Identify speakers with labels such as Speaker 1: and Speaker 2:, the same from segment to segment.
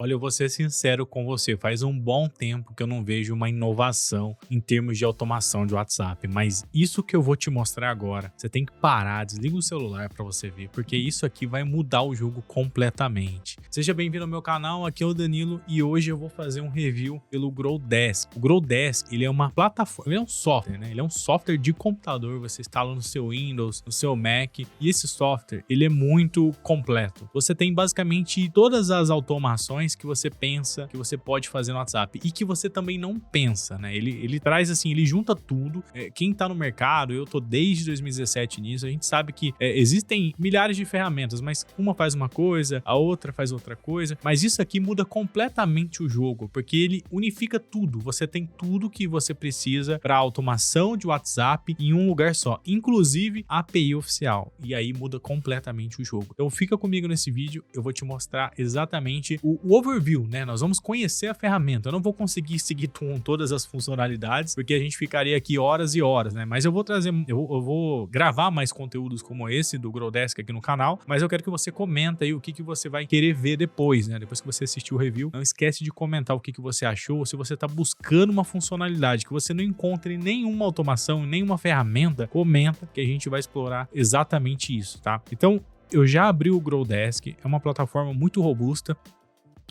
Speaker 1: Olha, eu vou ser sincero com você, faz um bom tempo que eu não vejo uma inovação em termos de automação de WhatsApp, mas isso que eu vou te mostrar agora, você tem que parar, desliga o celular para você ver, porque isso aqui vai mudar o jogo completamente. Seja bem-vindo ao meu canal, aqui é o Danilo e hoje eu vou fazer um review pelo Growdesk. O Growdesk, ele é uma plataforma, ele é um software, né? Ele é um software de computador, você instala no seu Windows, no seu Mac, e esse software, ele é muito completo. Você tem basicamente todas as automações que você pensa que você pode fazer no WhatsApp e que você também não pensa, né? Ele traz assim, ele junta tudo. Quem tá no mercado, eu tô desde 2017 nisso, a gente sabe que existem milhares de ferramentas, mas uma faz uma coisa, a outra faz outra coisa, mas isso aqui muda completamente o jogo, porque ele unifica tudo. Você tem tudo que você precisa para automação de WhatsApp em um lugar só, inclusive a API oficial, e aí muda completamente o jogo. Então fica comigo nesse vídeo, eu vou te mostrar exatamente o overview, né? Nós vamos conhecer a ferramenta. Eu não vou conseguir seguir com todas as funcionalidades, porque a gente ficaria aqui horas e horas, né? Mas eu vou trazer, eu vou gravar mais conteúdos como esse do Growdesk aqui no canal, mas eu quero que você comenta aí o que você vai querer ver depois, né? Depois que você assistir o review, não esquece de comentar o que você achou, se você tá buscando uma funcionalidade que você não encontra em nenhuma automação, em nenhuma ferramenta, comenta que a gente vai explorar exatamente isso, tá? Então, eu já abri o Growdesk, é uma plataforma muito robusta,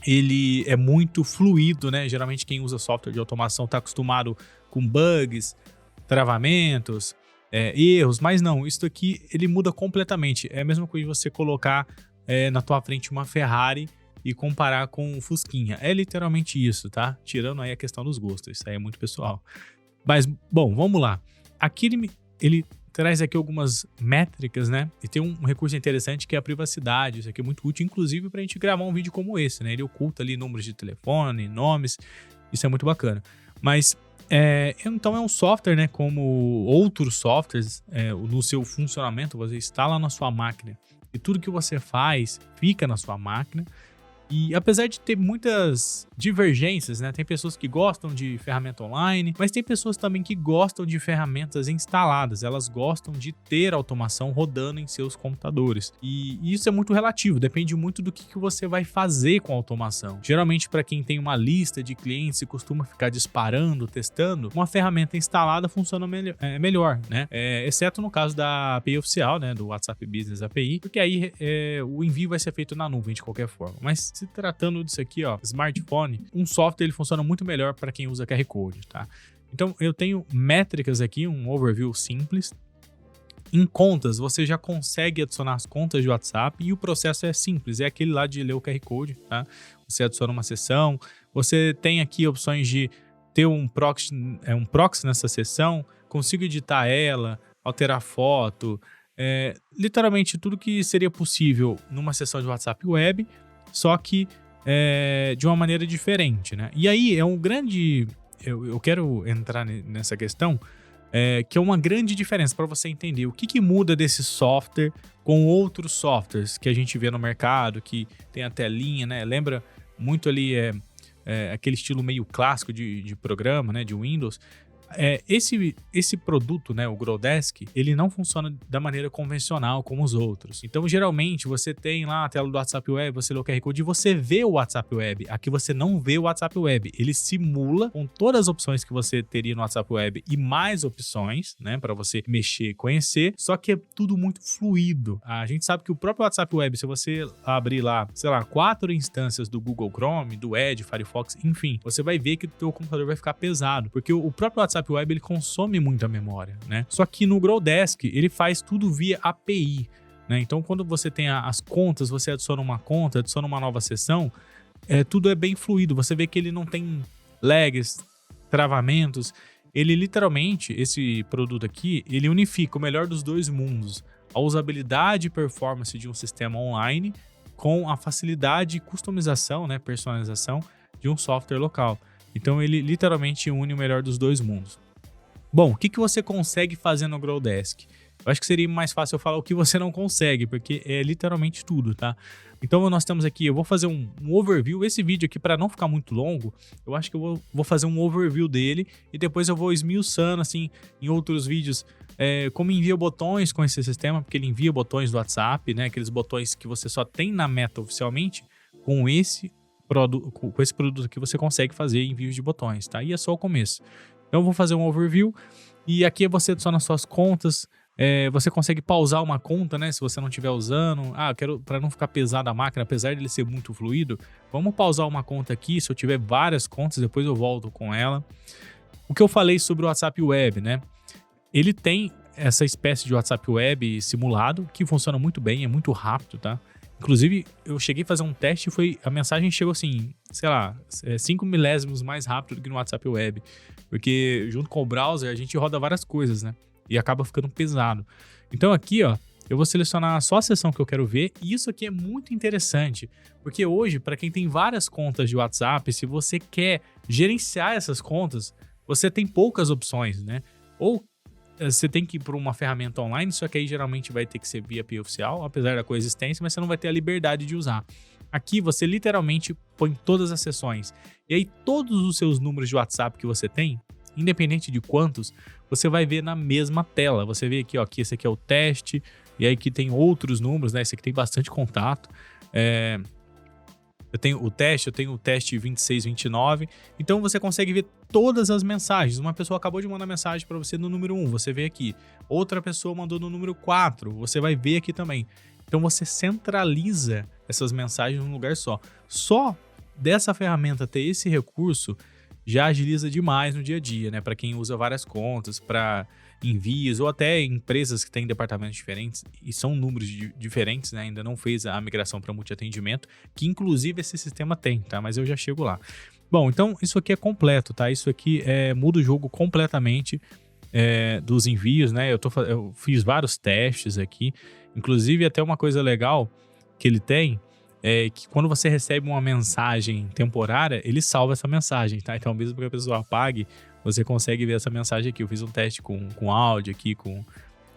Speaker 1: ele é muito fluido, né? Geralmente quem usa software de automação está acostumado com bugs, travamentos, erros, mas não, isso aqui ele muda completamente. É a mesma coisa de você colocar na tua frente uma Ferrari e comparar com um Fusquinha. É literalmente isso, tá? Tirando aí a questão dos gostos, isso aí é muito pessoal. Mas, bom, vamos lá. Aqui ele traz aqui algumas métricas, né? E tem um recurso interessante que é a privacidade. Isso aqui é muito útil, inclusive, para a gente gravar um vídeo como esse, né? Ele oculta ali números de telefone, nomes. Isso é muito bacana. Mas, então é um software, né? Como outros softwares, no seu funcionamento, você instala na sua máquina e tudo que você faz fica na sua máquina. E apesar de ter muitas divergências, né? Tem pessoas que gostam de ferramenta online, mas tem pessoas também que gostam de ferramentas instaladas. Elas gostam de ter automação rodando em seus computadores. E isso é muito relativo, depende muito do que você vai fazer com a automação. Geralmente, para quem tem uma lista de clientes e costuma ficar disparando, testando, uma ferramenta instalada funciona melhor, né? Exceto no caso da API oficial, né? Do WhatsApp Business API, porque aí o envio vai ser feito na nuvem de qualquer forma. Mas se tratando disso aqui, ó, smartphone, um software ele funciona muito melhor para quem usa QR Code, tá? Então eu tenho métricas aqui, um overview simples. Em contas, você já consegue adicionar as contas de WhatsApp e o processo é simples, é aquele lá de ler o QR Code, tá? Você adiciona uma sessão, você tem aqui opções de ter um proxy nessa sessão, consigo editar ela, alterar foto, literalmente tudo que seria possível numa sessão de WhatsApp web, só que de uma maneira diferente, né? E aí é um grande... Eu quero entrar nessa questão, que é uma grande diferença para você entender o que muda desse software com outros softwares que a gente vê no mercado, que tem a telinha, né? Lembra muito ali aquele estilo meio clássico de programa, né? De Windows. Esse produto, né, o Growdesk, ele não funciona da maneira convencional como os outros. Então, geralmente, você tem lá a tela do WhatsApp Web, você lê o QR Code e você vê o WhatsApp Web. Aqui você não vê o WhatsApp Web. Ele simula com todas as opções que você teria no WhatsApp Web e mais opções, né, para você mexer e conhecer, só que é tudo muito fluido. A gente sabe que o próprio WhatsApp Web, se você abrir lá, sei lá, 4 instâncias do Google Chrome, do Edge, Firefox, enfim, você vai ver que o teu computador vai ficar pesado, porque o próprio WhatsApp Web ele consome muita memória, né? Só que no Growdesk ele faz tudo via API, né? Então quando você tem as contas, você adiciona uma conta, adiciona uma nova sessão, tudo é bem fluido. Você vê que ele não tem lags, travamentos. Ele literalmente, esse produto aqui, ele unifica o melhor dos dois mundos: a usabilidade e performance de um sistema online com a facilidade e customização, né, personalização de um software local. Então ele literalmente une o melhor dos dois mundos. Bom, o que você consegue fazer no Growdesk? Eu acho que seria mais fácil eu falar o que você não consegue, porque é literalmente tudo, tá? Então nós temos aqui, eu vou fazer um overview. Esse vídeo aqui, para não ficar muito longo, eu acho que eu vou fazer um overview dele e depois eu vou esmiuçando assim em outros vídeos como envia botões com esse sistema, porque ele envia botões do WhatsApp, né? Aqueles botões que você só tem na Meta oficialmente, com esse com esse produto aqui você consegue fazer envios de botões, tá? E é só o começo. Então eu vou fazer um overview e aqui você adiciona suas contas. Você consegue pausar uma conta, né? Se você não estiver usando. Eu quero, para não ficar pesada a máquina, apesar de ele ser muito fluido, vamos pausar uma conta aqui. Se eu tiver várias contas, depois eu volto com ela. O que eu falei sobre o WhatsApp Web, né? Ele tem essa espécie de WhatsApp Web simulado, que funciona muito bem, é muito rápido, tá? Inclusive, eu cheguei a fazer um teste e a mensagem chegou assim, sei lá, 5 milésimos mais rápido do que no WhatsApp Web. Porque junto com o browser, a gente roda várias coisas, né? E acaba ficando pesado. Então aqui, ó, eu vou selecionar só a seção que eu quero ver. E isso aqui é muito interessante, porque hoje, para quem tem várias contas de WhatsApp, se você quer gerenciar essas contas, você tem poucas opções, né? Ou você tem que ir para uma ferramenta online, só que aí geralmente vai ter que ser via API oficial, apesar da coexistência, mas você não vai ter a liberdade de usar. Aqui você literalmente põe todas as seções. E aí todos os seus números de WhatsApp que você tem, independente de quantos, você vai ver na mesma tela. Você vê aqui, ó, que esse aqui é o teste, e aí que tem outros números, né? Esse aqui tem bastante contato. Eu tenho o teste 2629. Então você consegue ver todas as mensagens. Uma pessoa acabou de mandar mensagem para você no número 1, você vê aqui. Outra pessoa mandou no número 4, você vai ver aqui também. Então você centraliza essas mensagens num lugar só. Só dessa ferramenta ter esse recurso já agiliza demais no dia a dia, né? Para quem usa várias contas, para envios ou até empresas que têm departamentos diferentes e são números diferentes, né? Ainda não fez a migração para multiatendimento, que inclusive esse sistema tem, tá? Mas eu já chego lá. Bom, então isso aqui é completo, tá? Isso aqui muda o jogo completamente dos envios, né? Eu fiz vários testes aqui, inclusive até uma coisa legal que ele tem é que quando você recebe uma mensagem temporária, ele salva essa mensagem, tá? Então, mesmo que a pessoa apague, você consegue ver essa mensagem aqui. Eu fiz um teste com áudio aqui, com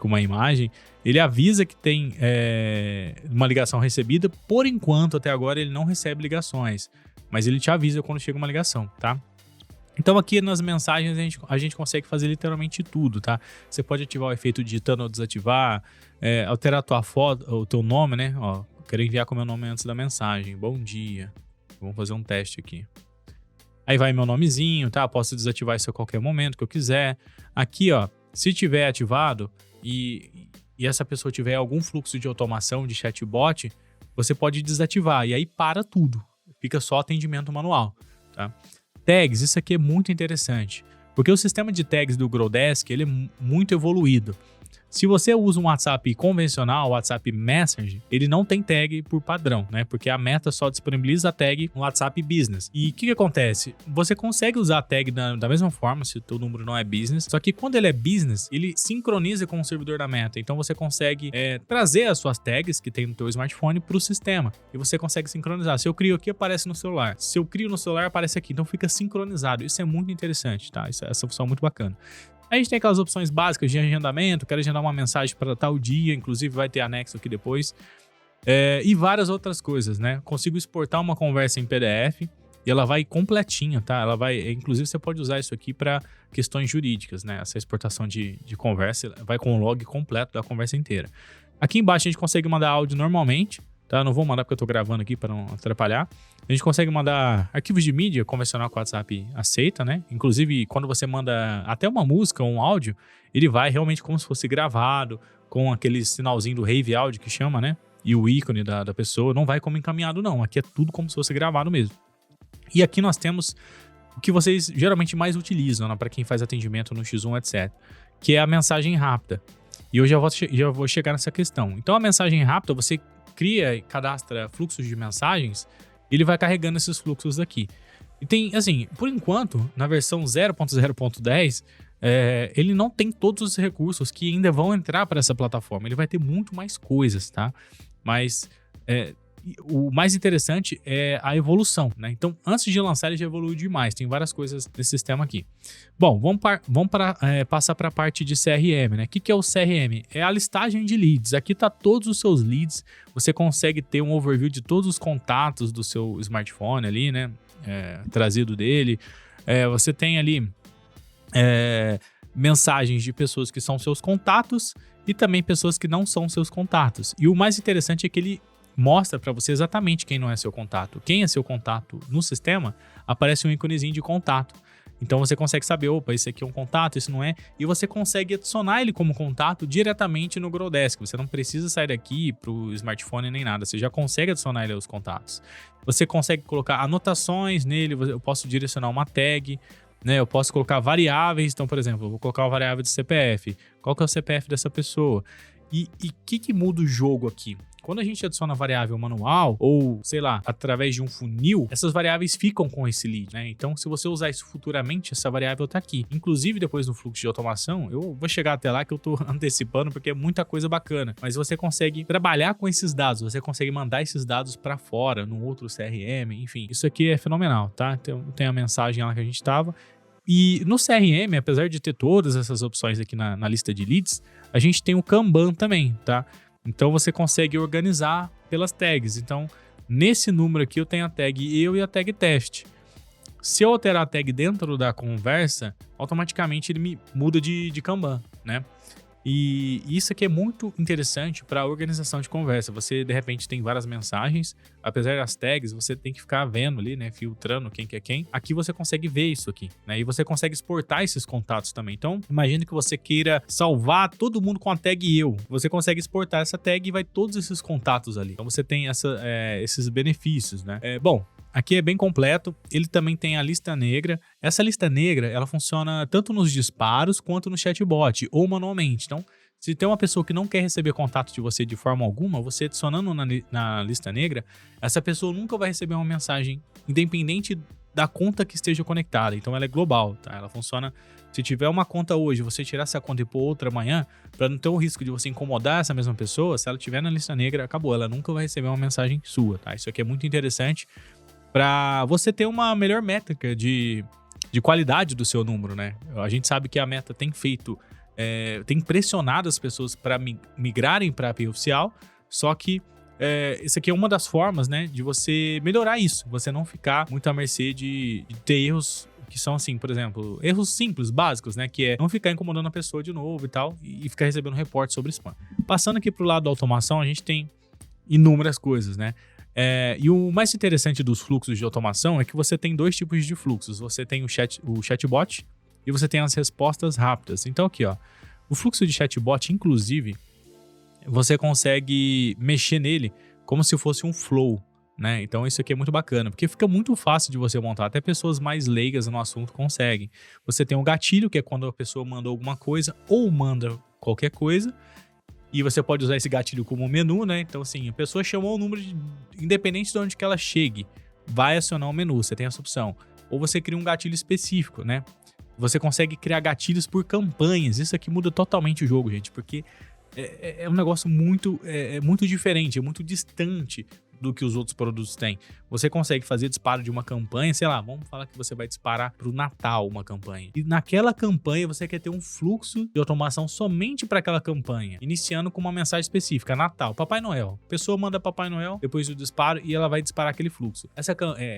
Speaker 1: uma imagem. Ele avisa que tem uma ligação recebida. Por enquanto, até agora, ele não recebe ligações, mas ele te avisa quando chega uma ligação, tá? Então aqui nas mensagens a gente consegue fazer literalmente tudo, tá? Você pode ativar o efeito digitando ou desativar, alterar a tua foto, o teu nome, né? Ó, quero enviar com o meu nome antes da mensagem. Bom dia. Vamos fazer um teste aqui. Aí vai meu nomezinho, tá? Posso desativar isso a qualquer momento que eu quiser. Aqui, ó, se tiver ativado e essa pessoa tiver algum fluxo de automação de chatbot, você pode desativar e aí para tudo. Fica só atendimento manual, tá? Tags, isso aqui é muito interessante, porque o sistema de tags do Growdesk, ele é muito evoluído. Se você usa um WhatsApp convencional, WhatsApp Messenger, ele não tem tag por padrão, né? Porque a Meta só disponibiliza a tag no WhatsApp Business. E o que acontece? Você consegue usar a tag da mesma forma se o teu número não é business, só que quando ele é business, ele sincroniza com o servidor da Meta. Então você consegue trazer as suas tags que tem no teu smartphone para o sistema. E você consegue sincronizar. Se eu crio aqui, aparece no celular. Se eu crio no celular, aparece aqui. Então fica sincronizado. Isso é muito interessante, tá? Essa função é muito bacana. A gente tem aquelas opções básicas de agendamento, quero agendar uma mensagem para tal dia, inclusive vai ter anexo aqui depois, e várias outras coisas, né? Consigo exportar uma conversa em PDF e ela vai completinha, tá? Inclusive você pode usar isso aqui para questões jurídicas, né? Essa exportação de conversa vai com o log completo da conversa inteira. Aqui embaixo a gente consegue mandar áudio normalmente, tá? Não vou mandar porque eu tô gravando aqui para não atrapalhar. A gente consegue mandar arquivos de mídia convencional que o WhatsApp aceita, né? Inclusive, quando você manda até uma música ou um áudio, ele vai realmente como se fosse gravado, com aquele sinalzinho do Rave Audio que chama, né? E o ícone da pessoa. Não vai como encaminhado, não. Aqui é tudo como se fosse gravado mesmo. E aqui nós temos o que vocês geralmente mais utilizam, né? Para quem faz atendimento no X1, etc. Que é a mensagem rápida. E eu já vou chegar nessa questão. Então, a mensagem rápida, você cria e cadastra fluxos de mensagens, ele vai carregando esses fluxos aqui. E tem, assim, por enquanto, na versão 0.0.10, ele não tem todos os recursos que ainda vão entrar para essa plataforma. Ele vai ter muito mais coisas, tá? Mas o mais interessante é a evolução, né? Então, antes de lançar, ele já evoluiu demais. Tem várias coisas nesse sistema aqui. Bom, vamos passar para a parte de CRM, né? O que é o CRM? É a listagem de leads. Aqui tá todos os seus leads. Você consegue ter um overview de todos os contatos do seu smartphone ali, né? Trazido dele. Você tem ali mensagens de pessoas que são seus contatos e também pessoas que não são seus contatos. E o mais interessante é que ele mostra para você exatamente quem não é seu contato. Quem é seu contato no sistema, aparece um íconezinho de contato. Então você consegue saber, opa, esse aqui é um contato, esse não é, e você consegue adicionar ele como contato diretamente no Growdesk. Você não precisa sair daqui pro smartphone nem nada, você já consegue adicionar ele aos contatos. Você consegue colocar anotações nele, eu posso direcionar uma tag, né? Eu posso colocar variáveis, então, por exemplo, eu vou colocar uma variável de CPF. Qual que é o CPF dessa pessoa? E o que muda o jogo aqui? Quando a gente adiciona variável manual ou, sei lá, através de um funil, essas variáveis ficam com esse lead, né? Então, se você usar isso futuramente, essa variável tá aqui. Inclusive, depois no fluxo de automação, eu vou chegar até lá que eu tô antecipando porque é muita coisa bacana. Mas você consegue trabalhar com esses dados, você consegue mandar esses dados para fora, num outro CRM, enfim. Isso aqui é fenomenal, tá? Então, tem a mensagem lá que a gente tava. E no CRM, apesar de ter todas essas opções aqui na lista de leads, a gente tem o Kanban também, tá? Então você consegue organizar pelas tags. Então, nesse número aqui eu tenho a tag eu e a tag teste. Se eu alterar a tag dentro da conversa, automaticamente ele me muda de Kanban, né? E isso aqui é muito interessante para a organização de conversa. Você, de repente, tem várias mensagens, apesar das tags, você tem que ficar vendo ali, né? Filtrando quem que é quem. Aqui você consegue ver isso aqui, né? E você consegue exportar esses contatos também. Então, imagine que você queira salvar todo mundo com a tag eu. Você consegue exportar essa tag e vai todos esses contatos ali. Então, você tem esses benefícios, né? Bom, aqui é bem completo, ele também tem a lista negra. Essa lista negra, ela funciona tanto nos disparos quanto no chatbot, ou manualmente. Então, se tem uma pessoa que não quer receber contato de você de forma alguma, você adicionando na lista negra, essa pessoa nunca vai receber uma mensagem independente da conta que esteja conectada. Então, ela é global, tá? Ela funciona, se tiver uma conta hoje, você tirar essa conta e pôr outra amanhã, para não ter o risco de você incomodar essa mesma pessoa, se ela estiver na lista negra, acabou, ela nunca vai receber uma mensagem sua, tá? Isso aqui é muito interessante para você ter uma melhor métrica de qualidade do seu número, né? A gente sabe que a Meta tem tem pressionado as pessoas para migrarem para a API oficial, só que isso aqui é uma das formas, né, de você melhorar isso, você não ficar muito à mercê de ter erros que são assim, por exemplo, erros simples, básicos, né, que é não ficar incomodando a pessoa de novo e tal, e ficar recebendo reporte sobre spam. Passando aqui pro lado da automação, a gente tem inúmeras coisas, né? E o mais interessante dos fluxos de automação é que você tem dois tipos de fluxos. Você tem o chatbot e você tem as respostas rápidas. Então aqui, ó, o fluxo de chatbot, inclusive, você consegue mexer nele como se fosse um flow, né? Então isso aqui é muito bacana, porque fica muito fácil de você montar. Até pessoas mais leigas no assunto conseguem. Você tem um gatilho, que é quando a pessoa manda alguma coisa ou manda qualquer coisa. E você pode usar esse gatilho como menu, né? Então, assim, a pessoa chamou o número, independente de onde que ela chegue, vai acionar o menu, você tem essa opção. Ou você cria um gatilho específico, né? Você consegue criar gatilhos por campanhas. Isso aqui muda totalmente o jogo, gente, porque é um negócio muito diferente, é muito distante do que os outros produtos têm. Você consegue fazer disparo de uma campanha, sei lá, vamos falar que você vai disparar pro Natal uma campanha. E naquela campanha você quer ter um fluxo de automação somente para aquela campanha, iniciando com uma mensagem específica, Natal, Papai Noel. A pessoa manda Papai Noel depois do disparo e ela vai disparar aquele fluxo.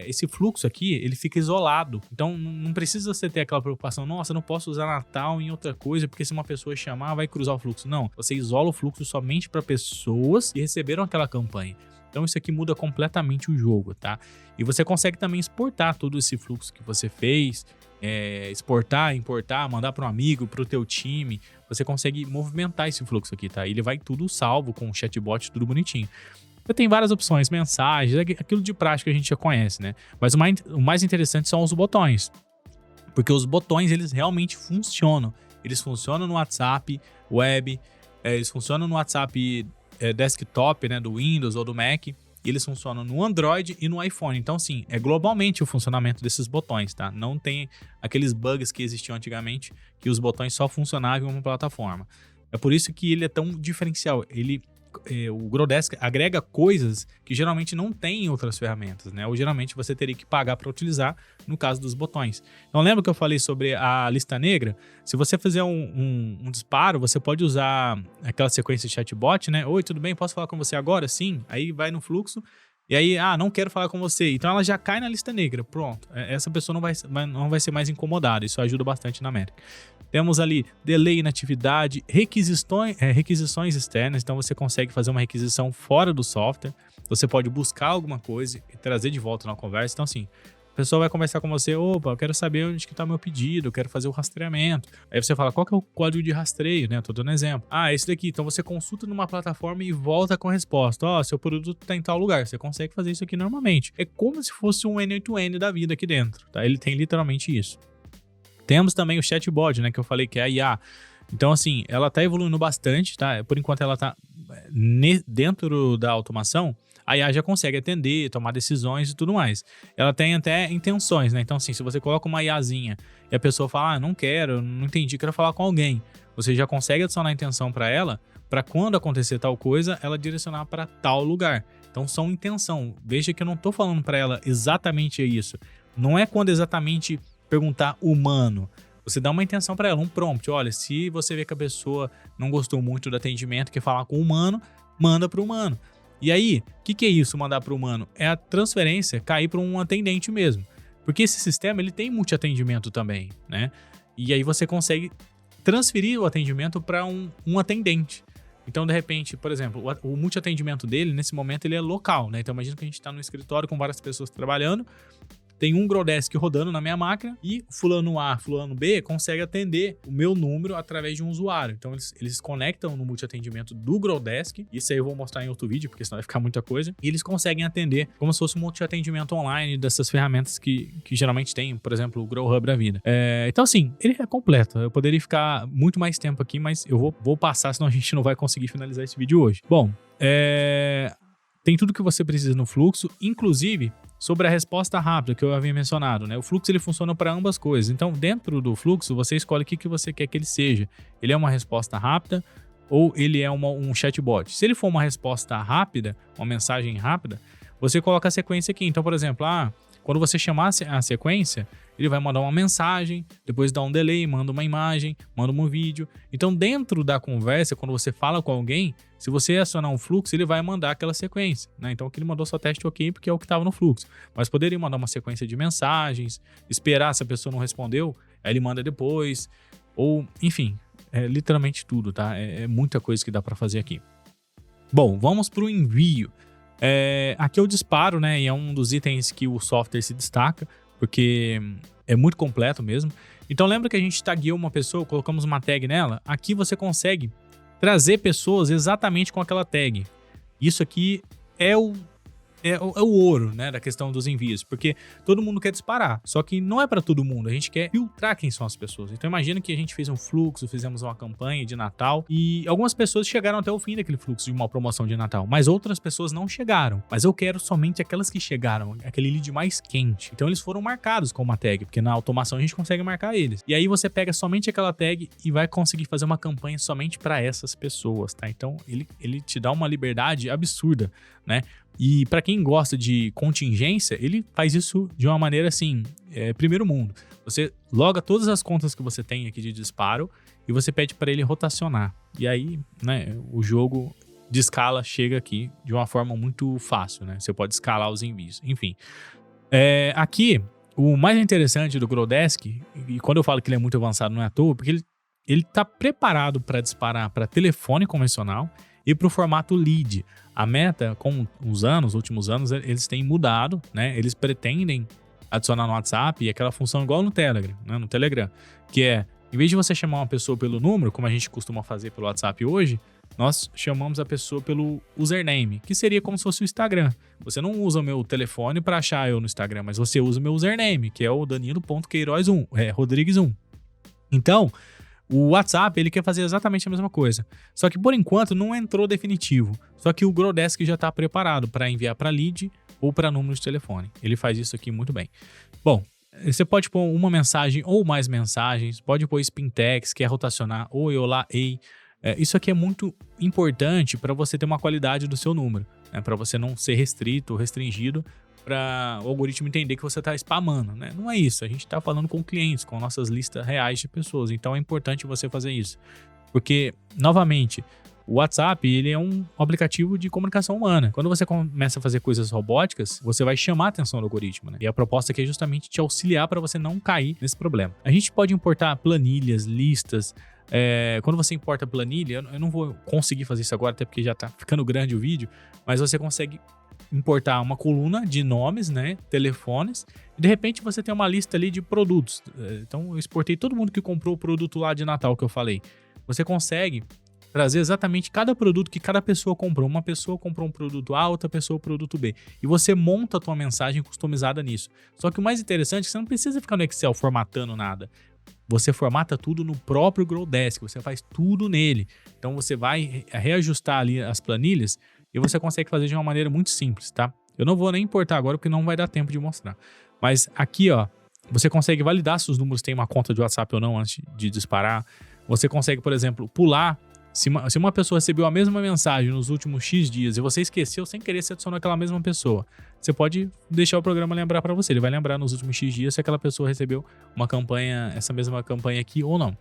Speaker 1: Esse fluxo aqui, ele fica isolado. Então não precisa você ter aquela preocupação, nossa, não posso usar Natal em outra coisa, porque se uma pessoa chamar, vai cruzar o fluxo. Não, você isola o fluxo somente para pessoas que receberam aquela campanha. Então isso aqui muda completamente o jogo, tá? E você consegue também exportar todo esse fluxo que você fez, exportar, importar, mandar para um amigo, para o teu time. Você consegue movimentar esse fluxo aqui, tá? Ele vai tudo salvo com o chatbot, tudo bonitinho. Você tem várias opções, mensagens, aquilo de prática que a gente já conhece, né? Mas o mais interessante são os botões. Porque os botões, eles realmente funcionam. Eles funcionam no WhatsApp web, eles funcionam no WhatsApp desktop, né, do Windows ou do Mac, e eles funcionam no Android e no iPhone. Então, sim, é globalmente o funcionamento desses botões, tá? Não tem aqueles bugs que existiam antigamente, que os botões só funcionavam em uma plataforma. É por isso que ele é tão diferencial. O Growdesk agrega coisas que geralmente não tem em outras ferramentas, né? Ou geralmente você teria que pagar para utilizar, no caso dos botões. Então lembra que eu falei sobre a lista negra? Se você fizer um disparo, você pode usar aquela sequência de chatbot, né? Oi, tudo bem? Posso falar com você agora? Sim. Aí vai no fluxo e aí, não quero falar com você. Então ela já cai na lista negra. Pronto. Essa pessoa não vai ser mais incomodada. Isso ajuda bastante na métrica. Temos ali delay, inatividade, requisições externas. Então você consegue fazer uma requisição fora do software. você pode buscar alguma coisa e trazer de volta na conversa. Então, assim, a pessoa vai conversar com você, opa, eu quero saber onde que tá o meu pedido, eu quero fazer o rastreamento. Aí você fala, qual que é o código de rastreio, né? Tô dando exemplo. Ah, esse daqui. Então você consulta numa plataforma e volta com a resposta. Ó, seu produto tá em tal lugar. Você consegue fazer isso aqui normalmente. É como se fosse um N8N da vida aqui dentro, tá? Ele tem literalmente isso. Temos também o chatbot, né? Que eu falei que é a IA. Então, assim, ela tá evoluindo bastante, tá? Por enquanto ela tá dentro da automação. A IA já consegue atender, tomar decisões e tudo mais. Ela tem até intenções, né? Então, assim, se você coloca uma IAzinha e a pessoa fala, não quero, não entendi, quero falar com alguém, você já consegue adicionar a intenção para ela, para quando acontecer tal coisa, ela direcionar para tal lugar. Então, são intenção. Veja que eu não tô falando para ela exatamente isso. Não é quando exatamente perguntar humano. Você dá uma intenção para ela, um prompt. Olha, se você vê que a pessoa não gostou muito do atendimento, quer falar com o humano, manda para o humano. E aí, o que é isso, mandar para o humano? É a transferência cair para um atendente mesmo. Porque esse sistema ele tem multiatendimento também, né? E aí você consegue transferir o atendimento para um atendente. Então, de repente, por exemplo, o multiatendimento dele, nesse momento, ele é local, né? Então, imagina que a gente está no escritório com várias pessoas trabalhando, tem um Growdesk rodando na minha máquina e fulano A, fulano B consegue atender o meu número através de um usuário. Então, eles conectam no multiatendimento do Growdesk. Isso aí eu vou mostrar em outro vídeo, porque senão vai ficar muita coisa. E eles conseguem atender como se fosse um multiatendimento online dessas ferramentas que geralmente tem, por exemplo, o Grow Hub da vida. Então, assim, ele é completo. Eu poderia ficar muito mais tempo aqui, mas eu vou passar, senão a gente não vai conseguir finalizar esse vídeo hoje. Bom, tem tudo que você precisa no fluxo, inclusive sobre a resposta rápida que eu havia mencionado, né? O fluxo ele funciona para ambas coisas. Então, dentro do fluxo, você escolhe o que você quer que ele seja. Ele é uma resposta rápida ou ele é um chatbot. Se ele for uma resposta rápida, uma mensagem rápida, você coloca a sequência aqui. Então, por exemplo, quando você chamar a sequência, ele vai mandar uma mensagem, depois dá um delay, manda uma imagem, manda um vídeo. Então, dentro da conversa, quando você fala com alguém, se você acionar um fluxo, ele vai mandar aquela sequência, né? Então, aqui ele mandou só teste ok, porque é o que estava no fluxo. Mas poderia mandar uma sequência de mensagens, esperar se a pessoa não respondeu, aí ele manda depois, ou, enfim, é literalmente tudo, tá? É muita coisa que dá para fazer aqui. Bom, vamos para o envio. Aqui é o disparo, né? E é um dos itens que o software se destaca, porque é muito completo mesmo. Então lembra que a gente tagueou uma pessoa, colocamos uma tag nela? Aqui você consegue trazer pessoas exatamente com aquela tag. Isso aqui é o ouro, né, da questão dos envios, porque todo mundo quer disparar, só que não é para todo mundo, a gente quer filtrar quem são as pessoas. Então imagina que a gente fez um fluxo, fizemos uma campanha de Natal e algumas pessoas chegaram até o fim daquele fluxo de uma promoção de Natal, mas outras pessoas não chegaram. Mas eu quero somente aquelas que chegaram, aquele lead mais quente. Então eles foram marcados com uma tag, porque na automação a gente consegue marcar eles. E aí você pega somente aquela tag e vai conseguir fazer uma campanha somente para essas pessoas, tá? Então ele te dá uma liberdade absurda, né? E para quem gosta de contingência, ele faz isso de uma maneira assim, primeiro mundo. Você loga todas as contas que você tem aqui de disparo e você pede para ele rotacionar. E aí, né, o jogo de escala chega aqui de uma forma muito fácil, né? Você pode escalar os envios. Enfim, aqui o mais interessante do Growdesk, e quando eu falo que ele é muito avançado não é à toa, porque ele está preparado para disparar para telefone convencional e para o formato lead. A Meta, com os últimos anos, eles têm mudado, né? Eles pretendem adicionar no WhatsApp aquela função igual no Telegram, né? No Telegram, que é, em vez de você chamar uma pessoa pelo número, como a gente costuma fazer pelo WhatsApp hoje, nós chamamos a pessoa pelo username, que seria como se fosse o Instagram. Você não usa o meu telefone para achar eu no Instagram, mas você usa o meu username, que é o Danilo.Queiroz1, Rodrigues1. Então, o WhatsApp, ele quer fazer exatamente a mesma coisa. Só que, por enquanto, não entrou definitivo. Só que o Growdesk já está preparado para enviar para lead ou para número de telefone. Ele faz isso aqui muito bem. Bom, você pode pôr uma mensagem ou mais mensagens. Pode pôr spin tags, que é rotacionar. Oi, olá, ei. Isso aqui é muito importante para você ter uma qualidade do seu número, né? Para você não ser restrito ou restringido, para o algoritmo entender que você está spamando, né? Não é isso, a gente está falando com clientes, com nossas listas reais de pessoas, então é importante você fazer isso. Porque, novamente, o WhatsApp, ele é um aplicativo de comunicação humana. Quando você começa a fazer coisas robóticas, você vai chamar a atenção do algoritmo, né? E a proposta aqui é justamente te auxiliar para você não cair nesse problema. A gente pode importar planilhas, listas. Quando você importa planilha, eu não vou conseguir fazer isso agora, até porque já está ficando grande o vídeo, mas você consegue importar uma coluna de nomes, né, telefones, e de repente você tem uma lista ali de produtos. Então eu exportei todo mundo que comprou o produto lá de Natal que eu falei. Você consegue trazer exatamente cada produto que cada pessoa comprou. Uma pessoa comprou um produto A, outra pessoa um produto B. E você monta a tua mensagem customizada nisso. Só que o mais interessante é que você não precisa ficar no Excel formatando nada. Você formata tudo no próprio Growdesk, você faz tudo nele. Então você vai reajustar ali as planilhas e você consegue fazer de uma maneira muito simples, tá? Eu não vou nem importar agora porque não vai dar tempo de mostrar. Mas aqui, ó, você consegue validar se os números têm uma conta de WhatsApp ou não antes de disparar. Você consegue, por exemplo, pular. Se uma pessoa recebeu a mesma mensagem nos últimos X dias e você esqueceu sem querer, você adicionou aquela mesma pessoa, você pode deixar o programa lembrar para você. Ele vai lembrar nos últimos X dias se aquela pessoa recebeu uma campanha, essa mesma campanha aqui ou não.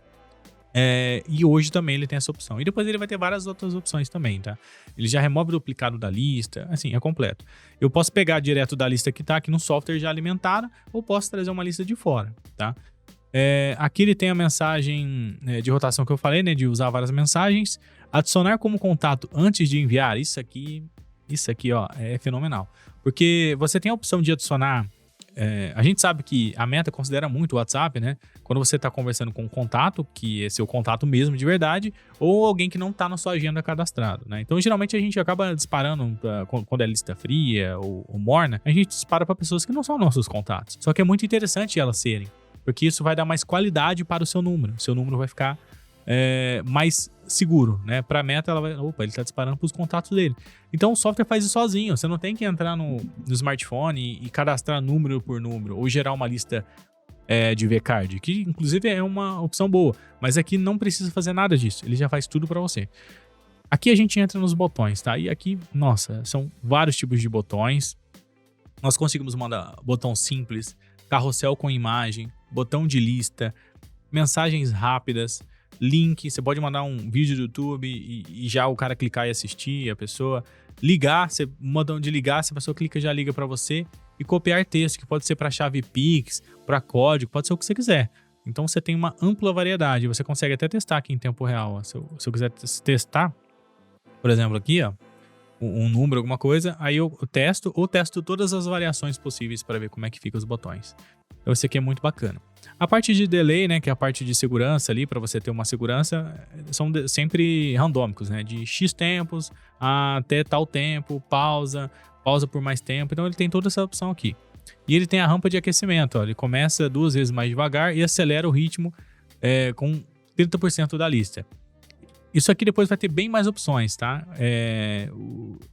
Speaker 1: E hoje também ele tem essa opção. E depois ele vai ter várias outras opções também, tá? Ele já remove o duplicado da lista, assim, é completo. Eu posso pegar direto da lista que tá aqui no software já alimentada ou posso trazer uma lista de fora, tá? Aqui ele tem a mensagem de rotação que eu falei, né? De usar várias mensagens. Adicionar como contato antes de enviar. Isso aqui, ó, é fenomenal. Porque você tem a opção de adicionar. A gente sabe que a Meta considera muito o WhatsApp, né? Quando você está conversando com um contato, que é seu contato mesmo de verdade, ou alguém que não está na sua agenda cadastrado, né? Então, geralmente a gente acaba disparando, quando é lista fria ou morna, a gente dispara para pessoas que não são nossos contatos. Só que é muito interessante elas serem. Porque isso vai dar mais qualidade para o seu número. O seu número vai ficar mais seguro, né? Para a Meta, ela vai... Opa, ele está disparando para os contatos dele. Então, o software faz isso sozinho. Você não tem que entrar no smartphone e cadastrar número por número ou gerar uma lista de vCard, que inclusive é uma opção boa. Mas aqui não precisa fazer nada disso. Ele já faz tudo para você. Aqui a gente entra nos botões, tá? E aqui, nossa, são vários tipos de botões. Nós conseguimos mandar botão simples, carrossel com imagem, botão de lista, mensagens rápidas, link, você pode mandar um vídeo do YouTube e já o cara clicar e assistir, a pessoa ligar, você manda de ligar, se a pessoa clica já liga para você, e copiar texto, que pode ser para chave Pix, para código, pode ser o que você quiser. Então você tem uma ampla variedade, você consegue até testar aqui em tempo real. Se eu quiser testar, por exemplo aqui, ó, um número, alguma coisa, aí eu testo todas as variações possíveis para ver como é que fica os botões. Então esse aqui é muito bacana. A parte de delay, né, que é a parte de segurança ali, para você ter uma segurança, são sempre randômicos, né, de X tempos até tal tempo, pausa por mais tempo. Então ele tem toda essa opção aqui. E ele tem a rampa de aquecimento, ó, ele começa 2 vezes mais devagar e acelera o ritmo com 30% da lista. Isso aqui depois vai ter bem mais opções, tá?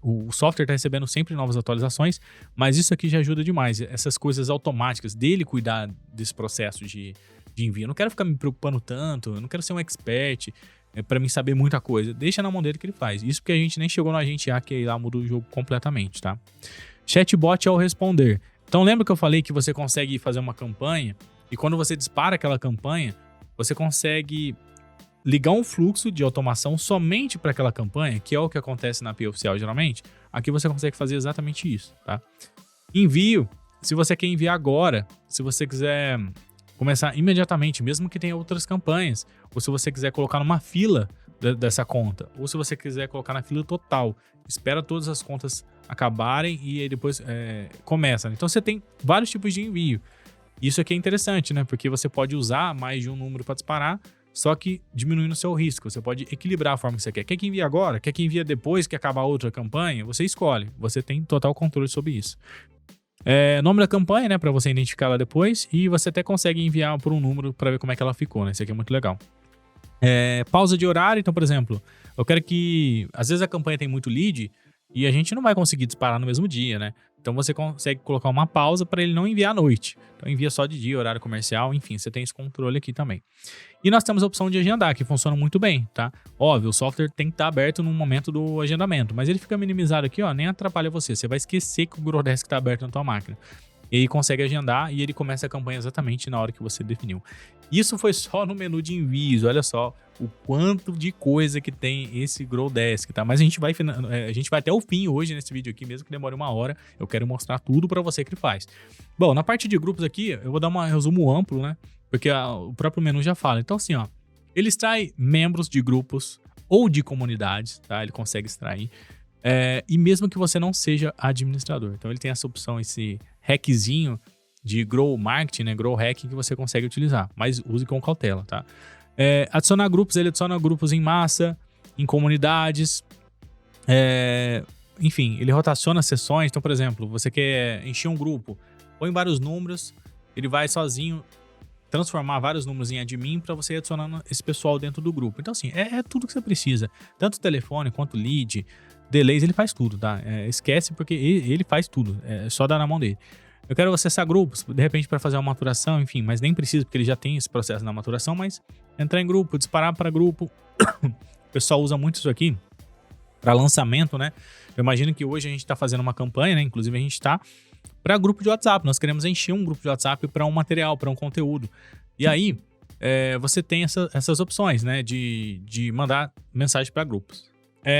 Speaker 1: O software está recebendo sempre novas atualizações, mas isso aqui já ajuda demais. Essas coisas automáticas dele cuidar desse processo de envio. Eu não quero ficar me preocupando tanto, eu não quero ser um expert para mim saber muita coisa. Deixa na mão dele que ele faz. Isso porque a gente nem chegou no Agente A, que aí lá muda o jogo completamente, tá? Chatbot ao responder. Então lembra que eu falei que você consegue fazer uma campanha e quando você dispara aquela campanha, você consegue ligar um fluxo de automação somente para aquela campanha, que é o que acontece na API oficial geralmente. Aqui você consegue fazer exatamente isso, tá? Envio, se você quer enviar agora, se você quiser começar imediatamente, mesmo que tenha outras campanhas, ou se você quiser colocar numa fila dessa conta, ou se você quiser colocar na fila total, espera todas as contas acabarem e aí depois começa. Então você tem vários tipos de envio. Isso aqui é interessante, né? Porque você pode usar mais de um número para disparar, só que diminuindo o seu risco. Você pode equilibrar a forma que você quer. Quer que envie agora? Quer que envie depois que acabar outra campanha? Você escolhe. Você tem total controle sobre isso. Nome da campanha, né? Para você identificar ela depois. E você até consegue enviar por um número para ver como é que ela ficou, né? Isso aqui é muito legal. Pausa de horário. Então, por exemplo, eu quero que... Às vezes a campanha tem muito lead e a gente não vai conseguir disparar no mesmo dia, né? Então você consegue colocar uma pausa para ele não enviar à noite. Então envia só de dia, horário comercial, enfim, você tem esse controle aqui também. E nós temos a opção de agendar, que funciona muito bem, tá? Óbvio, o software tem que estar aberto no momento do agendamento, mas ele fica minimizado aqui, ó, nem atrapalha você. Você vai esquecer que o Growdesk está aberto na tua máquina. E aí consegue agendar e ele começa a campanha exatamente na hora que você definiu. Isso foi só no menu de envios, olha só o quanto de coisa que tem esse Growdesk, tá? Mas a gente vai até o fim hoje nesse vídeo aqui, mesmo que demore 1 hora, eu quero mostrar tudo para você que ele faz. Bom, na parte de grupos aqui, eu vou dar um resumo amplo, né? Porque o próprio menu já fala. Então assim, ó, ele extrai membros de grupos ou de comunidades, tá? Ele consegue extrair. E mesmo que você não seja administrador. Então ele tem essa opção, esse hackzinho de grow marketing, né? Grow hack que você consegue utilizar, mas use com cautela, tá? Adicionar grupos, ele adiciona grupos em massa, em comunidades, enfim, ele rotaciona sessões. Então, por exemplo, você quer encher um grupo, põe vários números, ele vai sozinho transformar vários números em admin para você ir adicionando esse pessoal dentro do grupo. Então, assim, é tudo que você precisa. Tanto telefone quanto lead, delays, ele faz tudo, tá? Esquece porque ele faz tudo. É só dar na mão dele. Eu quero acessar grupos, de repente para fazer uma maturação, enfim, mas nem precisa porque ele já tem esse processo na maturação, mas entrar em grupo, disparar para grupo. O pessoal usa muito isso aqui para lançamento, né? Eu imagino que hoje a gente está fazendo uma campanha, né? Inclusive a gente está para grupo de WhatsApp. Nós queremos encher um grupo de WhatsApp para um material, para um conteúdo. E aí, você tem essas opções, né? De mandar mensagem para grupos.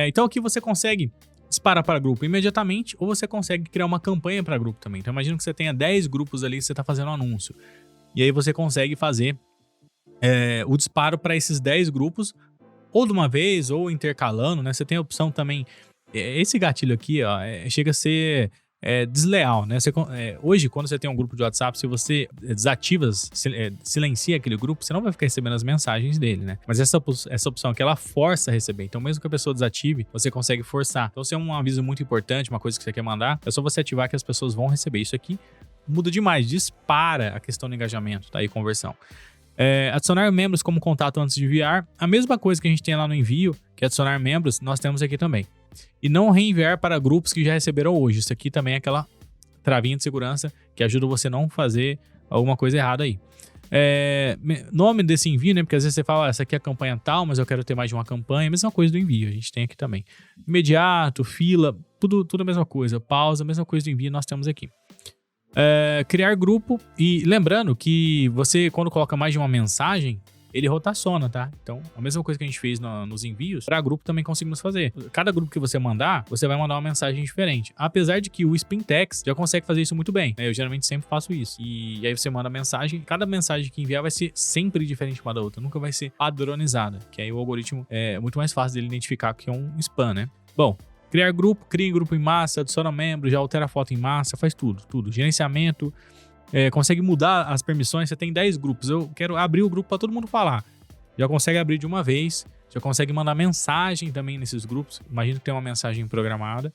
Speaker 1: Então aqui você consegue disparar para grupo imediatamente ou você consegue criar uma campanha para grupo também. Então imagina que você tenha 10 grupos ali que você está fazendo um anúncio. E aí você consegue fazer o disparo para esses 10 grupos ou de uma vez ou intercalando, né? Você tem a opção também. Esse gatilho aqui, ó, chega a ser desleal, né? Hoje, quando você tem um grupo de WhatsApp, se você desativa, silencia aquele grupo, você não vai ficar recebendo as mensagens dele, né? Mas essa opção aqui, ela força a receber. Então, mesmo que a pessoa desative, você consegue forçar. Então, se é um aviso muito importante, uma coisa que você quer mandar, é só você ativar que as pessoas vão receber. Isso aqui muda demais, dispara a questão do engajamento, tá? E conversão. Adicionar membros como contato antes de enviar. A mesma coisa que a gente tem lá no envio, que é adicionar membros, nós temos aqui também. E não reenviar para grupos que já receberam hoje. Isso aqui também é aquela travinha de segurança que ajuda você a não fazer alguma coisa errada aí. Nome desse envio, né? Porque às vezes você fala, essa aqui é a campanha tal, mas eu quero ter mais de uma campanha. Mesma coisa do envio, a gente tem aqui também. Imediato, fila, tudo a mesma coisa. Pausa, mesma coisa do envio, nós temos aqui. Criar grupo. E lembrando que você, quando coloca mais de uma mensagem, ele rotaciona, tá? Então, a mesma coisa que a gente fez nos envios, para grupo também conseguimos fazer. Cada grupo que você mandar, você vai mandar uma mensagem diferente. Apesar de que o Spintex já consegue fazer isso muito bem, né? Eu geralmente sempre faço isso. E aí você manda a mensagem, cada mensagem que enviar vai ser sempre diferente uma da outra, nunca vai ser padronizada, que aí o algoritmo é muito mais fácil dele identificar que é um spam, né? Bom, criar grupo, cria grupo em massa, adiciona membro, já altera a foto em massa, faz tudo. Gerenciamento, consegue mudar as permissões. Você tem 10 grupos, eu quero abrir o grupo para todo mundo falar. Já consegue abrir de uma vez, já consegue mandar mensagem também nesses grupos. Imagina que tem uma mensagem programada.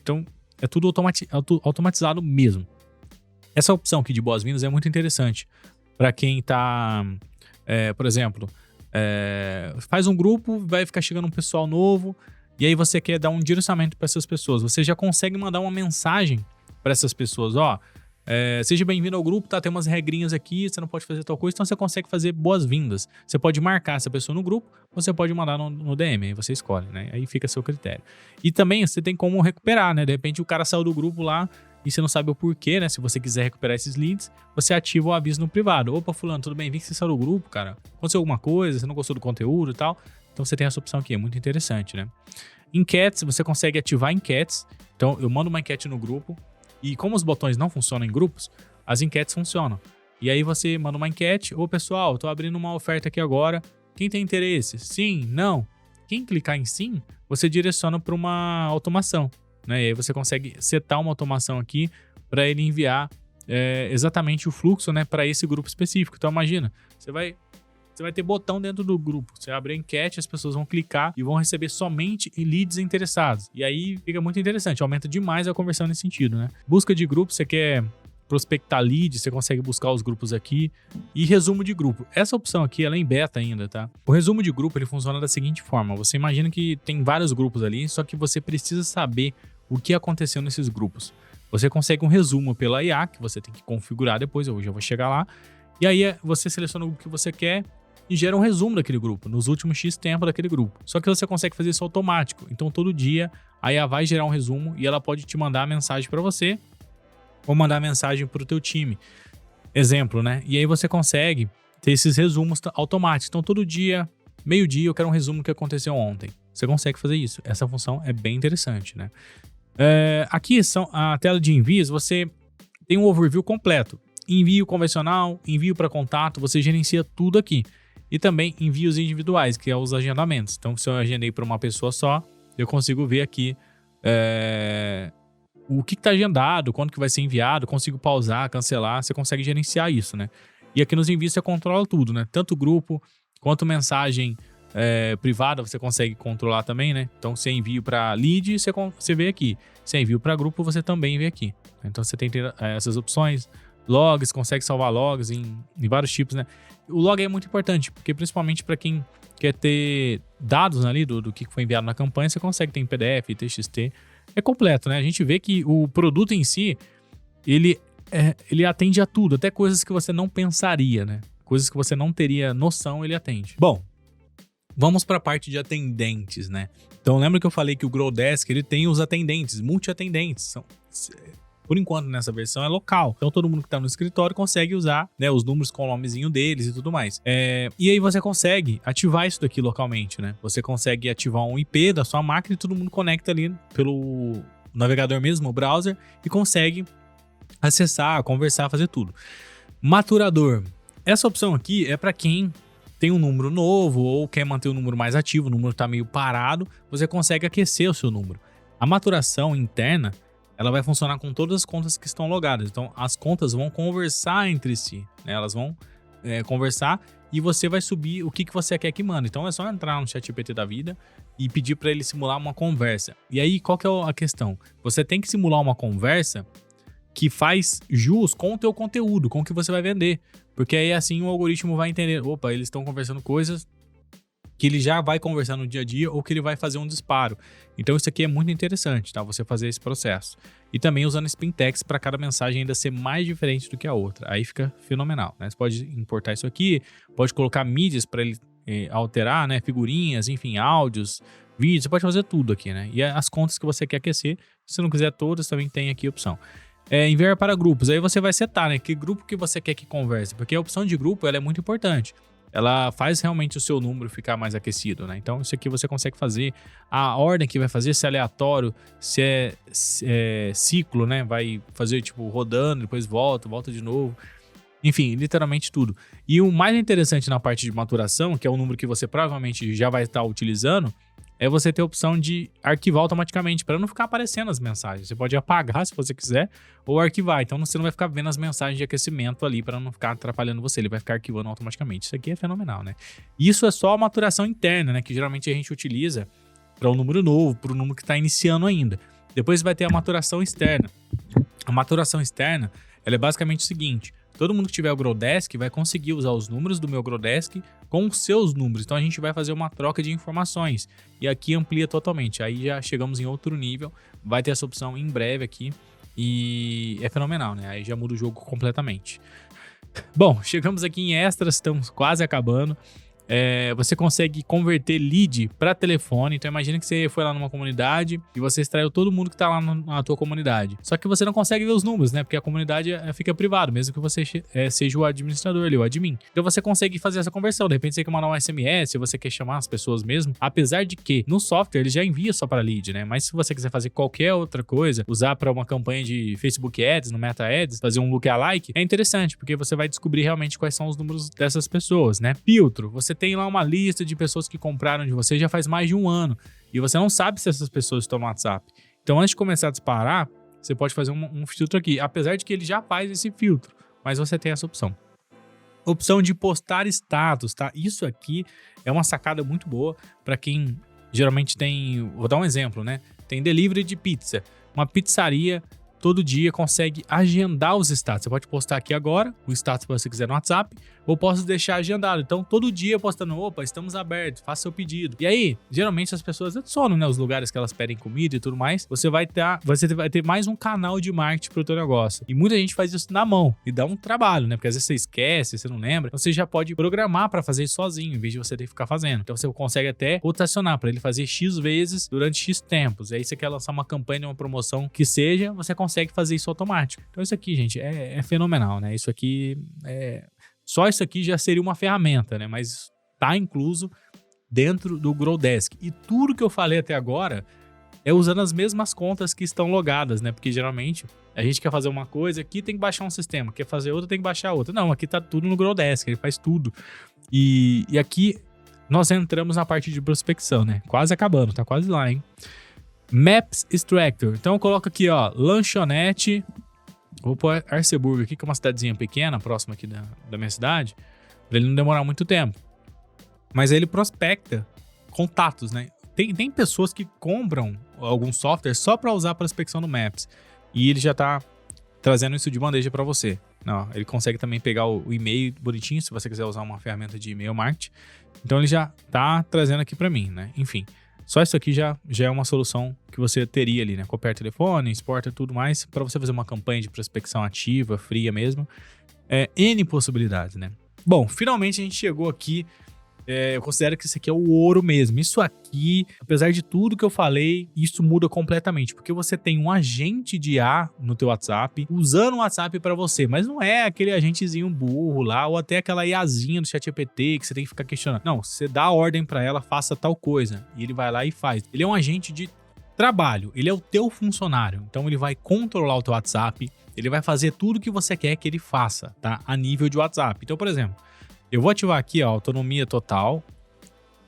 Speaker 1: Então, é tudo automatizado mesmo. Essa opção aqui de boas-vindas é muito interessante para quem tá, por exemplo, faz um grupo, vai ficar chegando um pessoal novo, e aí você quer dar um direcionamento para essas pessoas. Você já consegue mandar uma mensagem para essas pessoas, ó. Seja bem-vindo ao grupo, tá? Tem umas regrinhas aqui, você não pode fazer tal coisa, então você consegue fazer boas-vindas. Você pode marcar essa pessoa no grupo, você pode mandar no DM, aí você escolhe, né? Aí fica a seu critério. E também você tem como recuperar, né? De repente o cara saiu do grupo lá e você não sabe o porquê, né? Se você quiser recuperar esses leads, você ativa o aviso no privado. Opa, fulano, tudo bem? Vi que você saiu do grupo, cara. Aconteceu alguma coisa, você não gostou do conteúdo e tal. Então você tem essa opção aqui, é muito interessante, né? Enquetes, você consegue ativar enquetes. Então eu mando uma enquete no grupo. E como os botões não funcionam em grupos, as enquetes funcionam. E aí você manda uma enquete. Ô pessoal, tô abrindo uma oferta aqui agora. Quem tem interesse? Sim? Não? Quem clicar em sim, você direciona para uma automação, né? E aí você consegue setar uma automação aqui para ele enviar exatamente o fluxo, né, para esse grupo específico. Então imagina, você vai ter botão dentro do grupo. Você abre a enquete, as pessoas vão clicar e vão receber somente leads interessados. E aí fica muito interessante, aumenta demais a conversão nesse sentido, né? Busca de grupo, você quer prospectar leads, você consegue buscar os grupos aqui. E resumo de grupo. Essa opção aqui, ela é em beta ainda, tá? O resumo de grupo, ele funciona da seguinte forma. Você imagina que tem vários grupos ali, só que você precisa saber o que aconteceu nesses grupos. Você consegue um resumo pela IA, que você tem que configurar depois, eu já vou chegar lá. E aí você seleciona o grupo que você quer e gera um resumo daquele grupo, nos últimos X tempo daquele grupo. Só que você consegue fazer isso automático. Então, todo dia, a IA vai gerar um resumo e ela pode te mandar a mensagem para você ou mandar a mensagem para o teu time. Exemplo, né? E aí você consegue ter esses resumos automáticos. Então, todo dia, meio-dia, eu quero um resumo do que aconteceu ontem. Você consegue fazer isso. Essa função é bem interessante, né? Aqui são a tela de envios, você tem um overview completo. Envio convencional, envio para contato, você gerencia tudo aqui. E também envios individuais, que é os agendamentos. Então, se eu agendei para uma pessoa só, eu consigo ver aqui o que tá agendado, quando que vai ser enviado, consigo pausar, cancelar, você consegue gerenciar isso, né? E aqui nos envios você controla tudo, né? Tanto grupo quanto mensagem privada você consegue controlar também, né? Então, se é envio para lead, você vê aqui. Se é envio para grupo, você também vê aqui. Então, você tem essas opções. Logs, consegue salvar logs em vários tipos, né? O log é muito importante, porque principalmente para quem quer ter dados ali do que foi enviado na campanha, você consegue ter em PDF, TXT. É completo, né? A gente vê que o produto em si, ele atende a tudo, até coisas que você não pensaria, né? Coisas que você não teria noção, ele atende. Bom, vamos para a parte de atendentes, né? Então, lembra que eu falei que o Growdesk, ele tem os atendentes, multi-atendentes. Por enquanto, nessa versão é local. Então, todo mundo que está no escritório consegue usar, né, os números com o nomezinho deles e tudo mais. E aí você consegue ativar isso daqui localmente, né? Você consegue ativar um IP da sua máquina e todo mundo conecta ali pelo navegador mesmo, o browser, e consegue acessar, conversar, fazer tudo. Maturador. Essa opção aqui é para quem tem um número novo ou quer manter o número mais ativo, o número está meio parado, você consegue aquecer o seu número. A maturação interna, ela vai funcionar com todas as contas que estão logadas. Então, as contas vão conversar entre si, né? Elas vão conversar e você vai subir o que você quer que manda. Então, é só entrar no ChatGPT da vida e pedir para ele simular uma conversa. E aí, qual que é a questão? Você tem que simular uma conversa que faz jus com o teu conteúdo, com o que você vai vender. Porque aí, assim, o algoritmo vai entender, opa, eles estão conversando coisas que ele já vai conversar no dia a dia ou que ele vai fazer um disparo. Então isso aqui é muito interessante, tá? Você fazer esse processo. E também usando spin text para cada mensagem ainda ser mais diferente do que a outra. Aí fica fenomenal, né? Você pode importar isso aqui, pode colocar mídias para ele alterar, né? Figurinhas, enfim, áudios, vídeos, você pode fazer tudo aqui, né? E as contas que você quer aquecer, se não quiser todas, também tem aqui a opção. Enviar para grupos, aí você vai setar, né? Que grupo que você quer que converse, porque a opção de grupo ela é muito importante. Ela faz realmente o seu número ficar mais aquecido, né? Então, isso aqui você consegue fazer. A ordem que vai fazer, se é aleatório, se é ciclo, né? Vai fazer, tipo, rodando, depois volta de novo. Enfim, literalmente tudo. E o mais interessante na parte de maturação, que é o número que você provavelmente já vai estar utilizando, é você ter a opção de arquivar automaticamente, para não ficar aparecendo as mensagens. Você pode apagar se você quiser, ou arquivar. Então você não vai ficar vendo as mensagens de aquecimento ali, para não ficar atrapalhando você. Ele vai ficar arquivando automaticamente. Isso aqui é fenomenal, né? Isso é só a maturação interna, né? Que geralmente a gente utiliza para um número novo, para o número que está iniciando ainda. Depois vai ter a maturação externa. A maturação externa, ela é basicamente o seguinte: todo mundo que tiver o Growdesk vai conseguir usar os números do meu Growdesk com os seus números. Então a gente vai fazer uma troca de informações. E aqui amplia totalmente. Aí já chegamos em outro nível. Vai ter essa opção em breve aqui. E é fenomenal, né? Aí já muda o jogo completamente. Bom, chegamos aqui em extras, estamos quase acabando. Você consegue converter lead para telefone. Então imagina que você foi lá numa comunidade e você extraiu todo mundo que tá lá na tua comunidade. Só que você não consegue ver os números, né? Porque a comunidade fica privada, mesmo que você seja o administrador ali, o admin. Então você consegue fazer essa conversão. De repente você quer mandar um SMS, você quer chamar as pessoas mesmo. Apesar de que no software ele já envia só para lead, né? Mas se você quiser fazer qualquer outra coisa, usar para uma campanha de Facebook Ads, no Meta Ads, fazer um lookalike, é interessante, porque você vai descobrir realmente quais são os números dessas pessoas, né? Filtro, você tem lá uma lista de pessoas que compraram de você já faz mais de um ano e você não sabe se essas pessoas estão no WhatsApp. Então, antes de começar a disparar, você pode fazer um filtro aqui, apesar de que ele já faz esse filtro, mas você tem essa opção. Opção de postar status, tá? Isso aqui é uma sacada muito boa para quem geralmente tem, vou dar um exemplo, né? Tem delivery de pizza, uma pizzaria todo dia consegue agendar os status. Você pode postar aqui agora, o status que você quiser no WhatsApp, ou posso deixar agendado. Então, todo dia postando, opa, estamos abertos, faça seu pedido. E aí, geralmente as pessoas adicionam, né, os lugares que elas pedem comida e tudo mais. Você vai ter mais um canal de marketing pro teu negócio. E muita gente faz isso na mão e dá um trabalho, né? Porque às vezes você esquece, você não lembra. Então, você já pode programar para fazer isso sozinho, em vez de você ter que ficar fazendo. Então, você consegue até rotacionar para ele fazer X vezes durante X tempos. E aí, você quer lançar uma campanha, uma promoção que seja, você consegue fazer isso automático. Então, isso aqui, gente, é fenomenal, né? Isso aqui só isso aqui já seria uma ferramenta, né? Mas tá incluso dentro do Growdesk. E tudo que eu falei até agora é usando as mesmas contas que estão logadas, né? Porque geralmente a gente quer fazer uma coisa aqui, tem que baixar um sistema. Quer fazer outra, tem que baixar outra. Não, aqui tá tudo no Growdesk, ele faz tudo. E aqui nós entramos na parte de prospecção, né? Quase acabando, tá quase lá, hein? Maps Extractor. Então eu coloco aqui, ó, lanchonete. Vou pôr Arceburgo aqui, que é uma cidadezinha pequena, próxima aqui da minha cidade, pra ele não demorar muito tempo. Mas aí ele prospecta contatos, né? Tem pessoas que compram algum software só para usar a prospecção do Maps. E ele já tá trazendo isso de bandeja para você. Não, ele consegue também pegar o e-mail bonitinho, se você quiser usar uma ferramenta de e-mail marketing. Então ele já tá trazendo aqui para mim, né? Enfim, só isso aqui já é uma solução que você teria ali, né? Copiar telefone, exporta tudo mais, para você fazer uma campanha de prospecção ativa, fria mesmo. N possibilidades, né? Bom, finalmente a gente chegou aqui. Eu considero que isso aqui é o ouro mesmo. Isso aqui, apesar de tudo que eu falei, isso muda completamente. Porque você tem um agente de IA no teu WhatsApp, usando o WhatsApp para você. Mas não é aquele agentezinho burro lá, ou até aquela IAzinha do ChatGPT que você tem que ficar questionando. Não, você dá a ordem para ela, faça tal coisa. E ele vai lá e faz. Ele é um agente de trabalho. Ele é o teu funcionário. Então ele vai controlar o teu WhatsApp. Ele vai fazer tudo que você quer que ele faça, tá? A nível de WhatsApp. Então, por exemplo, eu vou ativar aqui, ó, autonomia total.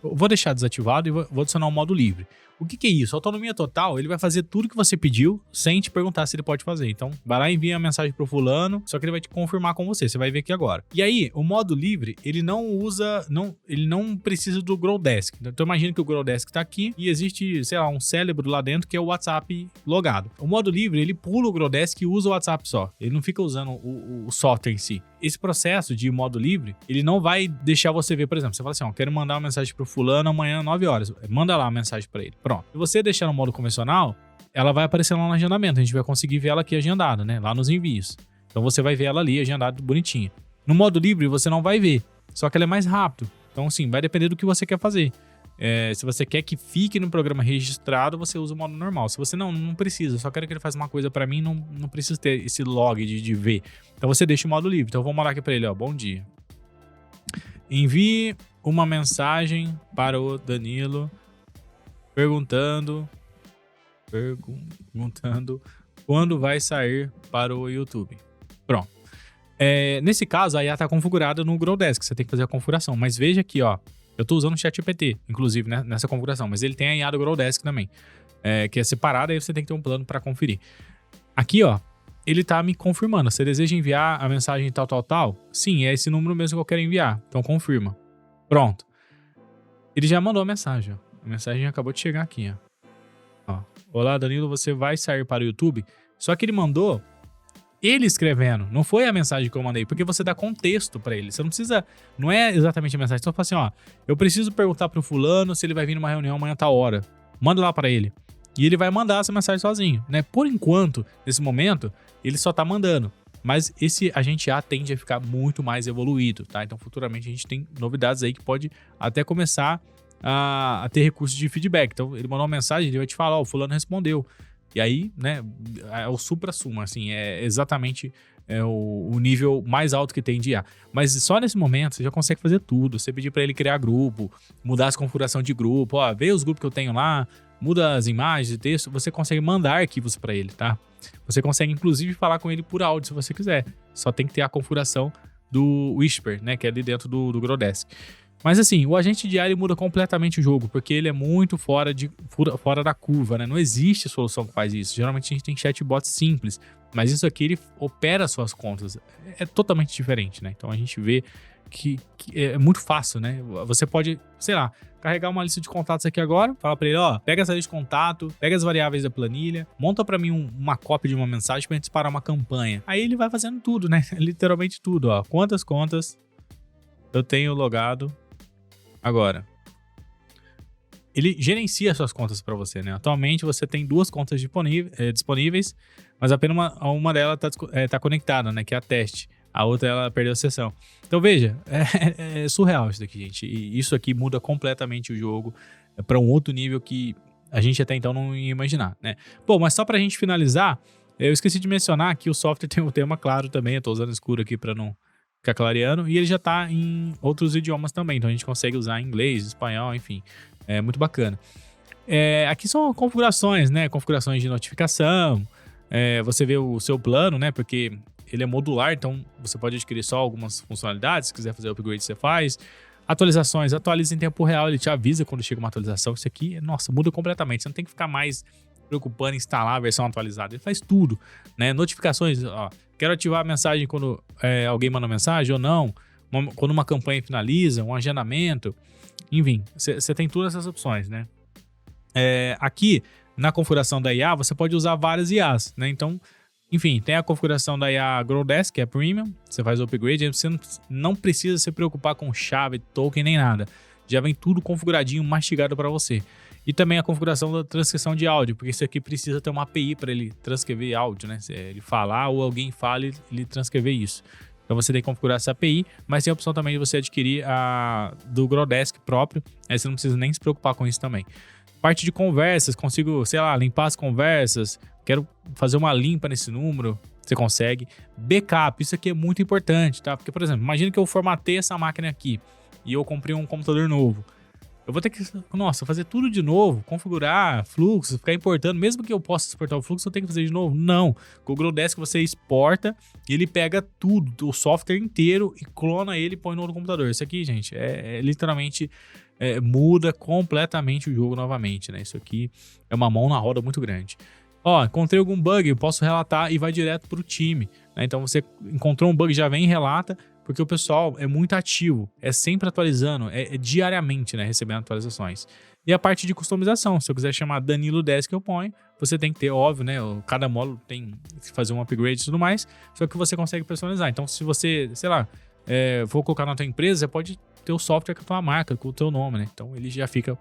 Speaker 1: Eu vou deixar desativado e vou adicionar um modo livre. O que é isso? Autonomia total, ele vai fazer tudo que você pediu sem te perguntar se ele pode fazer. Então, vai lá e envia a mensagem pro fulano, só que ele vai te confirmar com você. Você vai ver aqui agora. E aí, o modo livre, ele não usa, ele não precisa do Growdesk. Então, imagina que o Growdesk tá aqui e existe, sei lá, um cérebro lá dentro que é o WhatsApp logado. O modo livre, ele pula o Growdesk e usa o WhatsApp só. Ele não fica usando o software em si. Esse processo de modo livre, ele não vai deixar você ver, por exemplo, você fala assim, ó, quero mandar uma mensagem pro fulano amanhã 9 horas. Manda lá a mensagem pra ele. Pronto. Se você deixar no modo convencional, ela vai aparecer lá no agendamento. A gente vai conseguir ver ela aqui agendada, né? Lá nos envios. Então você vai ver ela ali agendada bonitinha. No modo livre você não vai ver, só que ela é mais rápido. Então assim, vai depender do que você quer fazer. Se você quer que fique no programa registrado, você usa o modo normal. Se você não precisa, só quero que ele faça uma coisa pra mim, não precisa ter esse log de ver. Então você deixa o modo livre. Então vamos mandar aqui pra ele, ó, bom dia. Envie uma mensagem para o Danilo perguntando quando vai sair para o YouTube. Pronto. Nesse caso, a IA está configurada no Growdesk, você tem que fazer a configuração. Mas veja aqui, ó, eu estou usando o ChatGPT, inclusive, né, nessa configuração, mas ele tem a IA do Growdesk também, que é separada, aí você tem que ter um plano para conferir. Aqui, ó, ele está me confirmando. Você deseja enviar a mensagem tal? Sim, é esse número mesmo que eu quero enviar. Então confirma. Pronto. Ele já mandou a mensagem, ó. A mensagem acabou de chegar aqui, ó. Olá, Danilo, você vai sair para o YouTube? Só que ele mandou ele escrevendo, não foi a mensagem que eu mandei, porque você dá contexto para ele. Você não precisa, não é exatamente a mensagem. Só fala assim, ó, eu preciso perguntar pro fulano se ele vai vir numa reunião amanhã tal hora. Manda lá para ele. E ele vai mandar essa mensagem sozinho, né? Por enquanto, nesse momento, ele só tá mandando. Mas esse agente A tende a ficar muito mais evoluído, tá? Então, futuramente, a gente tem novidades aí que pode até começar a ter recursos de feedback. Então, ele mandou uma mensagem, ele vai te falar, ó, o fulano respondeu. E aí, né, é o supra-sumo, assim, é exatamente o nível mais alto que tem de IA. Mas só nesse momento, você já consegue fazer tudo. Você pedir para ele criar grupo, mudar as configurações de grupo, ó, vê os grupos que eu tenho lá, muda as imagens e texto, você consegue mandar arquivos para ele, tá? Você consegue, inclusive, falar com ele por áudio, se você quiser. Só tem que ter a configuração do Whisper, né, que é ali dentro do Growdesk. Mas assim, o agente de IA ele muda completamente o jogo, porque ele é muito fora da curva, né? Não existe solução que faz isso. Geralmente a gente tem chatbots simples, mas isso aqui ele opera suas contas. É totalmente diferente, né? Então a gente vê que é muito fácil, né? Você pode, sei lá, carregar uma lista de contatos aqui agora, fala pra ele, ó, pega essa lista de contato, pega as variáveis da planilha, monta pra mim uma cópia de uma mensagem pra gente disparar uma campanha. Aí ele vai fazendo tudo, né? Literalmente tudo, ó. Quantas contas eu tenho logado agora? Ele gerencia suas contas para você, né? Atualmente você tem 2 contas disponíveis, mas apenas uma delas tá conectada, né? Que é a teste. A outra ela perdeu a sessão. Então veja, é surreal isso daqui, gente. E isso aqui muda completamente o jogo para um outro nível que a gente até então não ia imaginar, né? Bom, mas só pra gente finalizar, eu esqueci de mencionar que o software tem um tema claro também. Eu tô usando escuro aqui para não ficar clareando, e ele já tá em outros idiomas também, então a gente consegue usar em inglês, espanhol, enfim, é muito bacana. Aqui são configurações, né, configurações de notificação, você vê o seu plano, né, porque ele é modular, então você pode adquirir só algumas funcionalidades, se quiser fazer upgrade você faz. Atualizações, atualiza em tempo real, ele te avisa quando chega uma atualização. Isso aqui, nossa, muda completamente. Você não tem que ficar mais preocupando em instalar a versão atualizada. Ele faz tudo, né? Notificações, ó, quero ativar a mensagem quando alguém manda mensagem ou não, quando uma campanha finaliza, um agendamento, enfim, você tem todas essas opções, né? Aqui, na configuração da IA, você pode usar várias IAs, né? Então, enfim, tem a configuração da IA Growdesk, que é Premium, você faz o upgrade, você não precisa se preocupar com chave, token, nem nada. Já vem tudo configuradinho, mastigado para você. E também a configuração da transcrição de áudio, porque isso aqui precisa ter uma API para ele transcrever áudio, né? Se ele falar ou alguém fala, ele transcrever isso. Então você tem que configurar essa API, mas tem a opção também de você adquirir a do Growdesk próprio, aí você não precisa nem se preocupar com isso também. Parte de conversas, consigo, sei lá, limpar as conversas, quero fazer uma limpa nesse número, você consegue. Backup, isso aqui é muito importante, tá? Porque, por exemplo, imagina que eu formatei essa máquina aqui e eu comprei um computador novo. Eu vou ter que, fazer tudo de novo, configurar fluxo, ficar importando. Mesmo que eu possa exportar o fluxo, eu tenho que fazer de novo? Não. Com o Growdesk você exporta e ele pega tudo, o software inteiro e clona ele e põe no outro computador. Isso aqui, gente, literalmente muda completamente o jogo novamente, né? Isso aqui é uma mão na roda muito grande. Ó, encontrei algum bug, eu posso relatar e vai direto para o time, né? Então você encontrou um bug, já vem e relata, porque o pessoal é muito ativo, é sempre atualizando, diariamente, né, recebendo atualizações. E a parte de customização, se eu quiser chamar Danilo Desk, eu ponho, você tem que ter, óbvio, né, cada módulo tem que fazer um upgrade e tudo mais, só que você consegue personalizar. Então, se você, sei lá, for colocar na tua empresa, você pode ter o software com a tua marca, com o teu nome, né? Então, ele já fica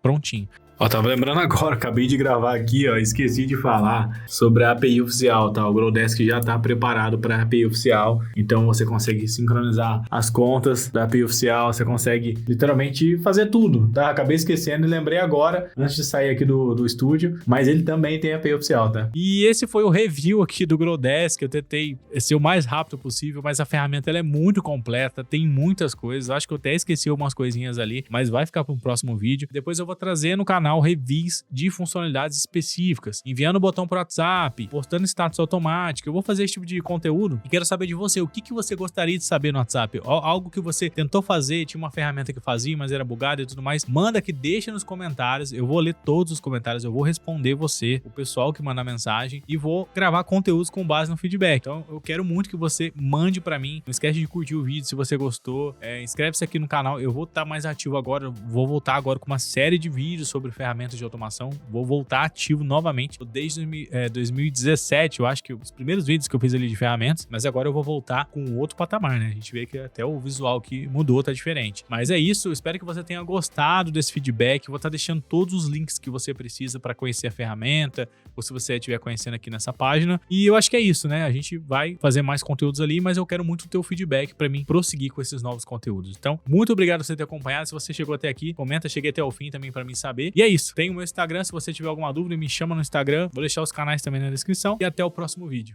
Speaker 1: prontinho. Ó, tava lembrando agora, acabei de gravar aqui, ó, esqueci de falar sobre a API oficial, tá? O Growdesk já tá preparado para a API oficial, então você consegue sincronizar as contas da API oficial, você consegue literalmente fazer tudo, tá? Acabei esquecendo e lembrei agora, antes de sair aqui do estúdio, mas ele também tem API oficial, tá? E esse foi o review aqui do Growdesk, eu tentei ser o mais rápido possível, mas a ferramenta ela é muito completa, tem muitas coisas, acho que eu até esqueci algumas coisinhas ali, mas vai ficar para um próximo vídeo. Depois eu vou trazer no canal reviews de funcionalidades específicas, enviando o botão para o WhatsApp, postando status automático. Eu vou fazer esse tipo de conteúdo e quero saber de você, o que você gostaria de saber no WhatsApp? Algo que você tentou fazer, tinha uma ferramenta que fazia, mas era bugada e tudo mais. Manda aqui, deixa nos comentários, eu vou ler todos os comentários, eu vou responder você, o pessoal que manda mensagem e vou gravar conteúdos com base no feedback. Então eu quero muito que você mande para mim, não esquece de curtir o vídeo se você gostou, inscreve-se aqui no canal, eu vou estar mais ativo agora, vou voltar agora com uma série de vídeos sobre ferramentas de automação, vou voltar ativo novamente desde 2017, eu acho que os primeiros vídeos que eu fiz ali de ferramentas, mas agora eu vou voltar com outro patamar, né? A gente vê que até o visual que mudou tá diferente. Mas é isso, eu espero que você tenha gostado desse feedback, eu vou estar deixando todos os links que você precisa para conhecer a ferramenta, ou se você estiver conhecendo aqui nessa página, e eu acho que é isso, né? A gente vai fazer mais conteúdos ali, mas eu quero muito o teu feedback para mim prosseguir com esses novos conteúdos. Então, muito obrigado por você ter acompanhado, se você chegou até aqui, comenta, cheguei até o fim também para mim saber. E é isso, tem o meu Instagram, se você tiver alguma dúvida, me chama no Instagram, vou deixar os canais também na descrição e até o próximo vídeo.